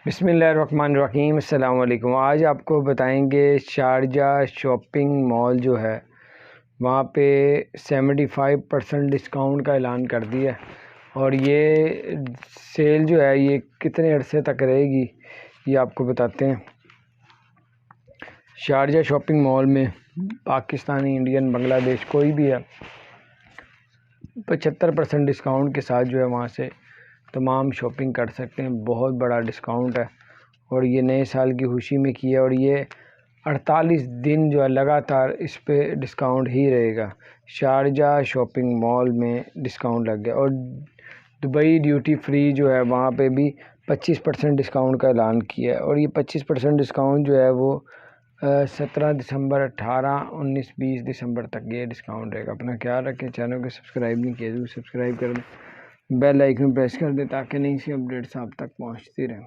بسم اللہ الرحمن الرحیم۔ السلام علیکم۔ آج آپ کو بتائیں گے شارجہ شاپنگ مال جو ہے وہاں پہ 75% ڈسکاؤنٹ کا اعلان کر دیا ہے، اور یہ سیل جو ہے یہ کتنے عرصے تک رہے گی یہ آپ کو بتاتے ہیں۔ شارجہ شاپنگ مال میں پاکستانی، انڈین، بنگلہ دیش کوئی بھی ہے 75% ڈسکاؤنٹ کے ساتھ جو ہے وہاں سے تمام شاپنگ کر سکتے ہیں۔ بہت بڑا ڈسکاؤنٹ ہے اور یہ نئے سال کی خوشی میں کیا، اور یہ 48 دن جو ہے لگاتار اس پہ ڈسکاؤنٹ ہی رہے گا۔ شارجہ شاپنگ مال میں ڈسکاؤنٹ لگ گیا، اور دبئی ڈیوٹی فری جو ہے وہاں پہ بھی 25% ڈسکاؤنٹ کا اعلان کیا ہے، اور یہ 25% ڈسکاؤنٹ جو ہے وہ 17 دسمبر، 18، 19، 20 دسمبر تک یہ ڈسکاؤنٹ رہے گا۔ اپنا خیال رکھیں، چینل کو سبسکرائب نہیں کیا تو سبسکرائب کر دیں، بیل آئیکن پریس کر دیں تاکہ نئی سی اپڈیٹس آپ تک پہنچتی رہیں۔